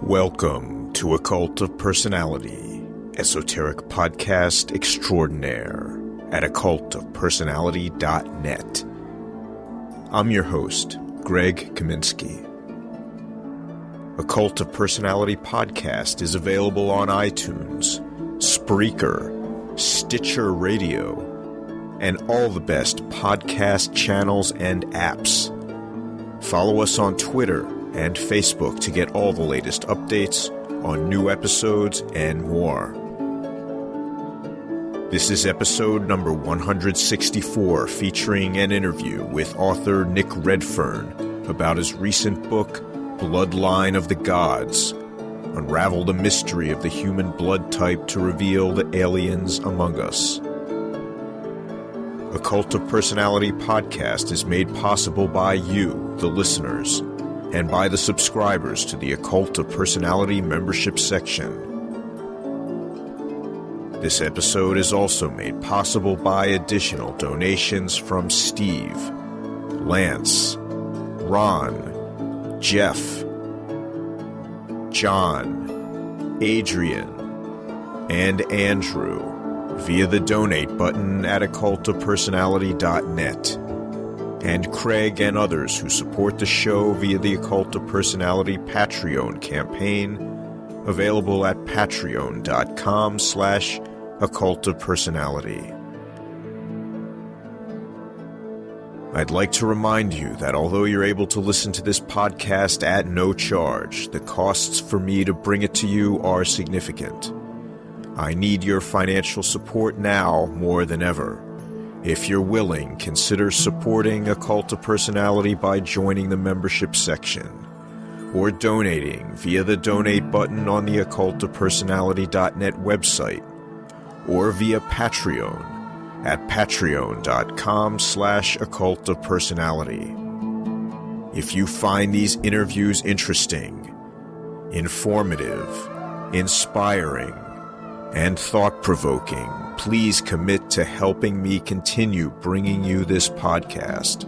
Welcome to A Cult of Personality, esoteric podcast extraordinaire at occultofpersonality.net. I'm your host, Greg Kaminsky. A Cult of Personality podcast is available on iTunes, Spreaker, Stitcher Radio, and all the best podcast channels and apps. Follow us on Twitter and Facebook to get all the latest updates on new episodes and more. This is episode number 164, featuring an interview with author Nick Redfern about his recent book, Bloodline of the Gods. Unravel the mystery of the human blood type to reveal the aliens among us. A Cult of Personality podcast is made possible by you, the listeners, and by the subscribers to the Occult of Personality membership section. This episode is also made possible by additional donations from Steve, Lance, Ron, Jeff, John, Adrian, and Andrew via the donate button at occultofpersonality.net. And Craig and others who support the show via the Occult of Personality Patreon campaign, available at patreon.com/occultofpersonality. I'd like to remind you that although you're able to listen to this podcast at no charge, the costs for me to bring it to you are significant. I need your financial support now more than ever. If you're willing, consider supporting A Cult of Personality by joining the membership section, or donating via the donate button on the occultofpersonality.net website, or via Patreon at patreon.com/occultofpersonality. If you find these interviews interesting, informative, inspiring, and thought-provoking, please commit to helping me continue bringing you this podcast.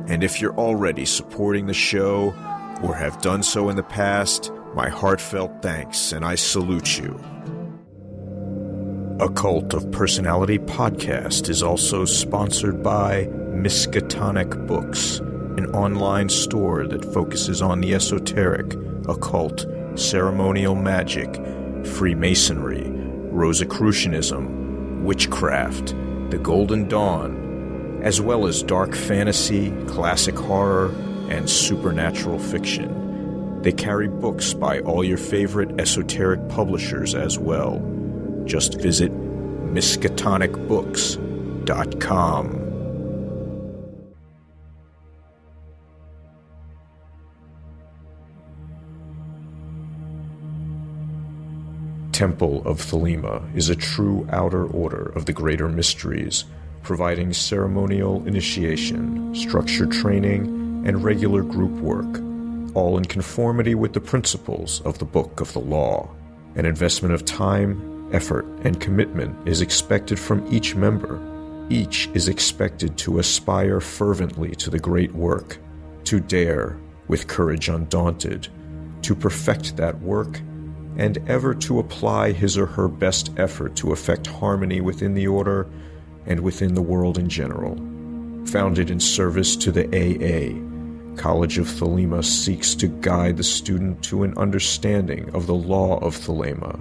And if you're already supporting the show, or have done so in the past, my heartfelt thanks, and I salute you. A Cult of Personality podcast is also sponsored by Miskatonic Books, an online store that focuses on the esoteric, occult, ceremonial magic, Freemasonry, Rosicrucianism, witchcraft, the Golden Dawn, as well as dark fantasy, classic horror, and supernatural fiction. They carry books by all your favorite esoteric publishers as well. Just visit miskatonicbooks.com. Temple of Thelema is a true outer order of the greater mysteries, providing ceremonial initiation, structured training, and regular group work, all in conformity with the principles of the Book of the Law. An investment of time, effort, and commitment is expected from each member. Each is expected to aspire fervently to the great work, to dare, with courage undaunted, to perfect that work, and ever to apply his or her best effort to effect harmony within the order and within the world in general. Founded in service to the AA, College of Thelema seeks to guide the student to an understanding of the law of Thelema.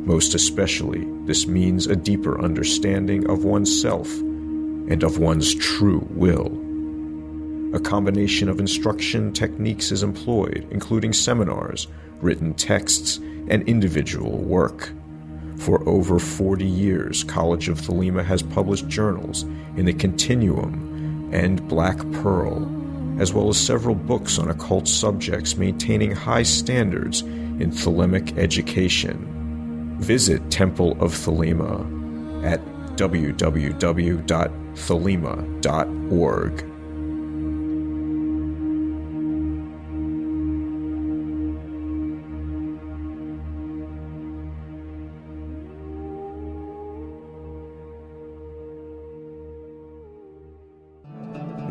Most especially, this means a deeper understanding of oneself and of one's true will. A combination of instruction techniques is employed, including seminars, written texts, and individual work. For over 40 years, College of Thelema has published journals in the Continuum and Black Pearl, as well as several books on occult subjects maintaining high standards in Thelemic education. Visit Temple of Thelema at www.thelema.org.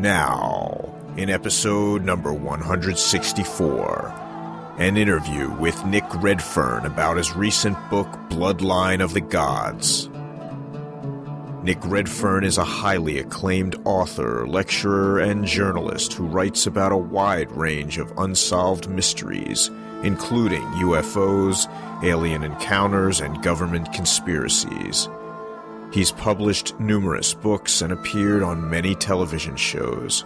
Now, in episode number 164, an interview with Nick Redfern about his recent book, Bloodline of the Gods. Nick Redfern is a highly acclaimed author, lecturer, and journalist who writes about a wide range of unsolved mysteries, including UFOs, alien encounters, and government conspiracies. He's published numerous books and appeared on many television shows.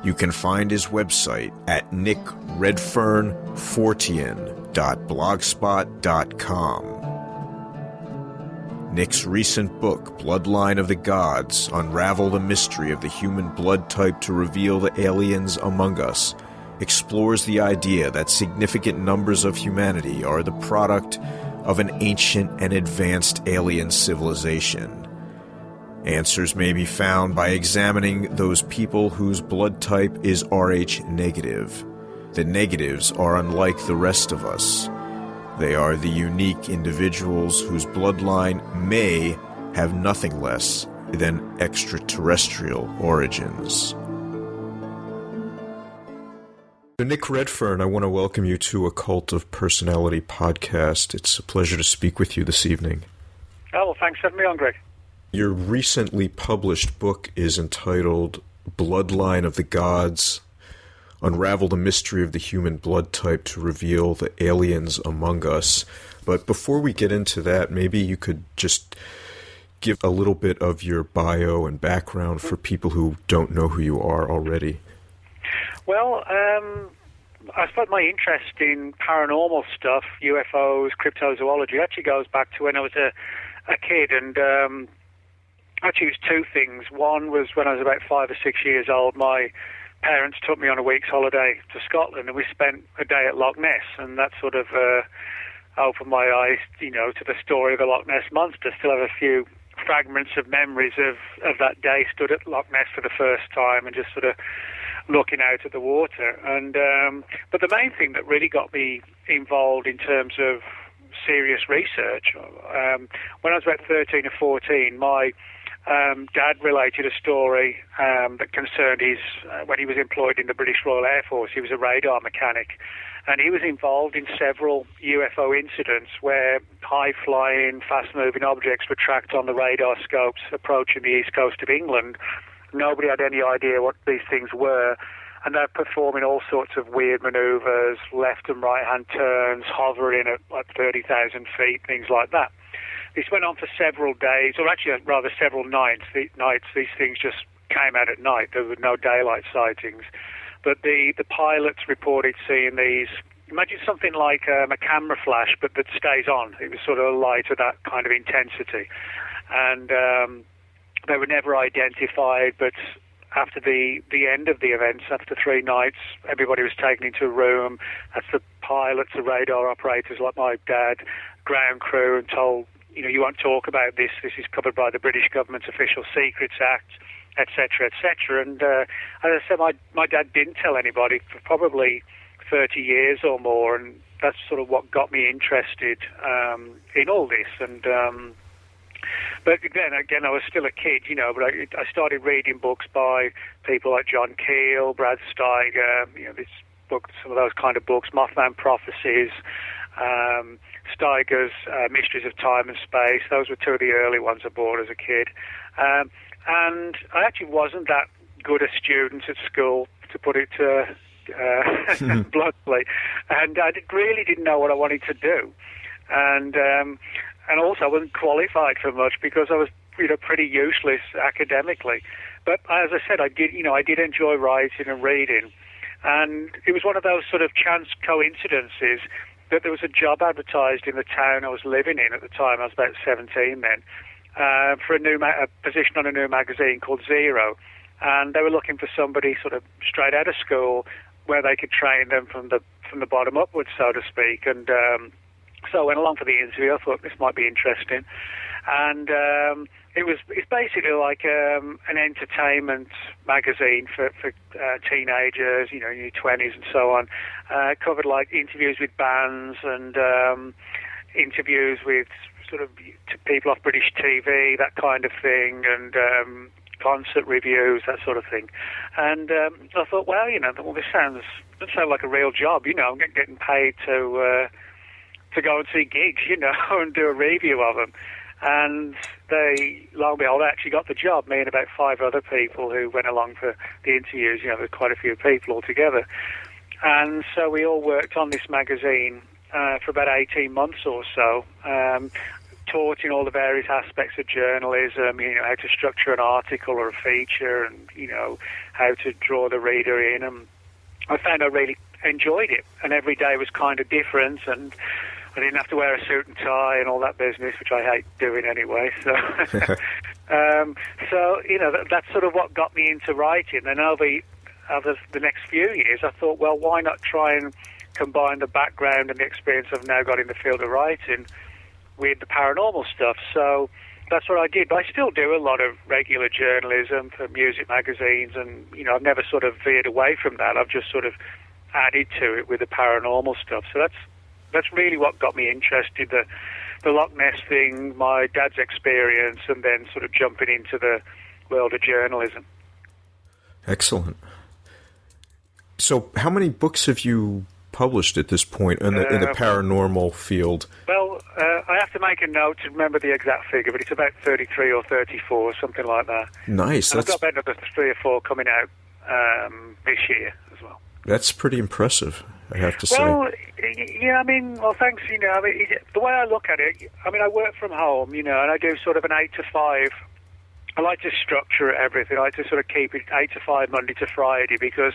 You can find his website at nickredfernfortean.blogspot.com. Nick's recent book, Bloodline of the Gods, Unravel the Mystery of the Human Blood Type to Reveal the Aliens Among Us, explores the idea that significant numbers of humanity are the product of an ancient and advanced alien civilization. Answers may be found by examining those people whose blood type is Rh negative. The negatives are unlike the rest of us. They are the unique individuals whose bloodline may have nothing less than extraterrestrial origins. So Nick Redfern, I want to welcome you to a Cult of Personality podcast. It's a pleasure to speak with you this evening. Oh, well, thanks for having me on, Greg. Your recently published book is entitled Bloodline of the Gods, Unravel the Mystery of the Human Blood Type to Reveal the Aliens Among Us. But before we get into that, maybe you could just give a little bit of your bio and background for people who don't know who you are already. Well, I suppose my interest in paranormal stuff, UFOs, cryptozoology, actually goes back to when I was a kid, and actually it was two things. One was when I was about 5 or 6 years old, my parents took me on a week's holiday to Scotland, and we spent a day at Loch Ness, and that sort of opened my eyes, to the story of the Loch Ness Monster. Still have a few fragments of memories of that day, stood at Loch Ness for the first time and just sort of looking out at the water. And but the main thing that really got me involved in terms of serious research, when I was about 13 or 14, my Dad related a story that concerned when he was employed in the British Royal Air Force. He was a radar mechanic, and he was involved in several UFO incidents where high-flying, fast-moving objects were tracked on the radar scopes approaching the east coast of England. Nobody had any idea what these things were, and they're performing all sorts of weird maneuvers, left and right-hand turns, hovering at like 30,000 feet, things like that. This went on for several days, or actually rather several nights. These things just came out at night. There were no daylight sightings. But the pilots reported seeing these, imagine something like a camera flash, but that stays on. It was sort of a light of that kind of intensity. And they were never identified, but after the end of the events, after 3 nights, everybody was taken into a room. That's the pilots, the radar operators like my dad, ground crew, and told, you won't talk about this. This is covered by the British government's Official Secrets Act, etc., etc. And as I said, my dad didn't tell anybody for probably 30 years or more, and that's sort of what got me interested in all this. And but again, I was still a kid, but I started reading books by people like John Keel, Brad Steiger, this book, some of those kind of books, Mothman Prophecies, Steiger's Mysteries of Time and Space. Those were two of the early ones I bought as a kid. And I actually wasn't that good a student at school, to put it bluntly. And I really didn't know what I wanted to do. And also I wasn't qualified for much because I was, pretty useless academically. But as I said, I did enjoy writing and reading. And it was one of those sort of chance coincidences that there was a job advertised in the town I was living in at the time. I was about 17 then, for a position on a new magazine called Zero. And they were looking for somebody sort of straight out of school where they could train them from the bottom upwards, so to speak. And so I went along for the interview. I thought this might be interesting. And it's basically like an entertainment magazine for teenagers, in your 20s and so on. Covered like interviews with bands and interviews with sort of people off British TV, that kind of thing, and concert reviews, that sort of thing. And I thought, well, this doesn't sound like a real job. I'm getting paid to go and see gigs, and do a review of them. And they, lo and behold, actually got the job, me and about 5 other people who went along for the interviews. There's quite a few people altogether. And so we all worked on this magazine for about 18 months or so, taught in all the various aspects of journalism, how to structure an article or a feature, and, how to draw the reader in. And I found I really enjoyed it, and every day was kind of different, and I didn't have to wear a suit and tie and all that business, which I hate doing anyway. So, that's sort of what got me into writing. And over the next few years, I thought, well, why not try and combine the background and the experience I've now got in the field of writing with the paranormal stuff. So that's what I did. But I still do a lot of regular journalism for music magazines, and I've never sort of veered away from that. I've just sort of added to it with the paranormal stuff. So that's really what got me interested. The Loch Ness thing, my dad's experience, and then sort of jumping into the world of journalism. Excellent. So how many books have you published at this point in the paranormal field? Well, I have to make a note to remember the exact figure, but it's about 33 or 34, something like that. Nice. And I've got about another 3 or 4 coming out this year as well. That's pretty impressive, I have to say. Well, yeah, thanks. The way I look at it, I work from home, and I do sort of an 8 to 5. I like to structure everything. I like to sort of keep it 8 to 5 Monday to Friday because,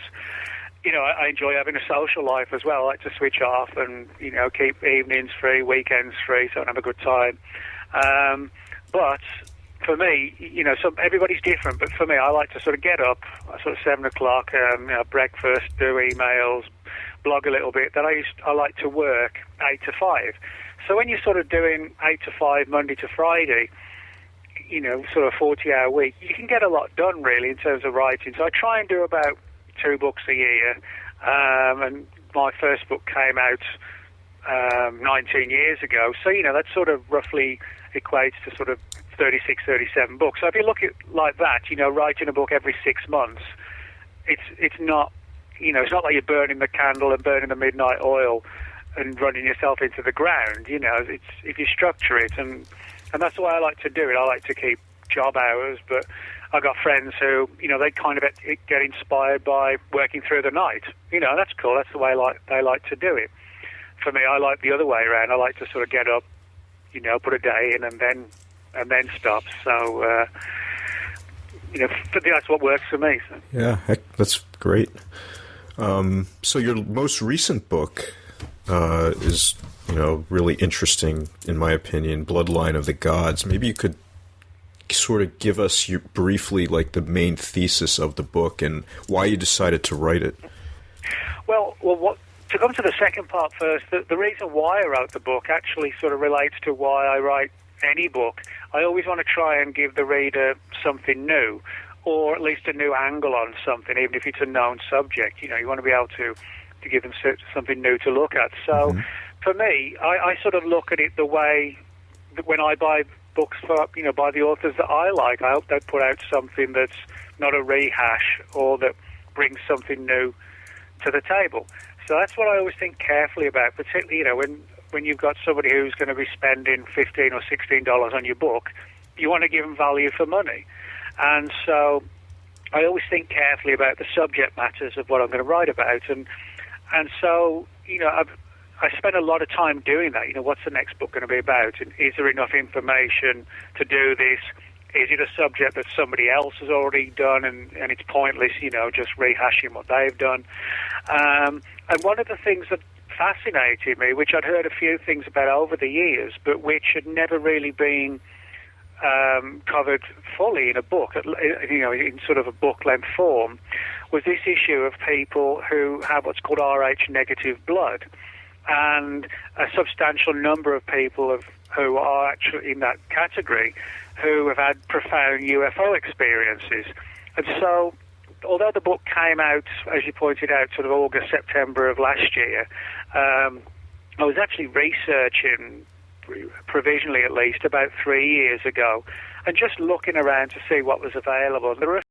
I enjoy having a social life as well. I like to switch off and, keep evenings free, weekends free, so I can have a good time. But for me, everybody's different, but for me, I like to sort of get up, sort of 7 o'clock, breakfast, do emails, blog a little bit. Then I like to work 8 to 5. So when you're sort of doing 8 to 5 Monday to Friday, sort of 40-hour week, you can get a lot done, really, in terms of writing. So I try and do about 2 books a year, and my first book came out 19 years ago. So, that sort of roughly equates to sort of 36, 37 books. So if you look at it like that, writing a book every 6 months, it's not, it's not like you're burning the candle and burning the midnight oil and running yourself into the ground. It's if you structure it, and that's the way I like to do it. I like to keep job hours, but I've got friends who, they kind of get inspired by working through the night. That's cool. That's the way they like to do it. For me, I like the other way around. I like to sort of get up, put a day in, and then stop. So, that's what works for me. So. Yeah, that's great. So your most recent book is, really interesting, in my opinion, Bloodline of the Gods. Maybe you could sort of give us briefly, like, the main thesis of the book and why you decided to write it. Well, to come to the second part first, the reason why I wrote the book actually sort of relates to why I write any book. I always want to try and give the reader something new, or at least a new angle on something, even if it's a known subject. You want to be able to give them something new to look at. So for me, I sort of look at it the way that when I buy books by the authors that I like, I hope they put out something that's not a rehash or that brings something new to the table. So that's what I always think carefully about, particularly, when you've got somebody who's going to be spending $15 or $16 on your book, you want to give them value for money. And so I always think carefully about the subject matters of what I'm going to write about. And so, I spend a lot of time doing that. What's the next book going to be about? And is there enough information to do this? Is it a subject that somebody else has already done and it's pointless, just rehashing what they've done? And one of the things that fascinated me, which I'd heard a few things about over the years, but which had never really been covered fully in a book, in sort of a book-length form, was this issue of people who have what's called Rh negative blood. And a substantial number of people who are actually in that category who have had profound UFO experiences. And so, although the book came out, as you pointed out, sort of August, September of last year, I was actually researching, provisionally at least, about 3 years ago, and just looking around to see what was available. There were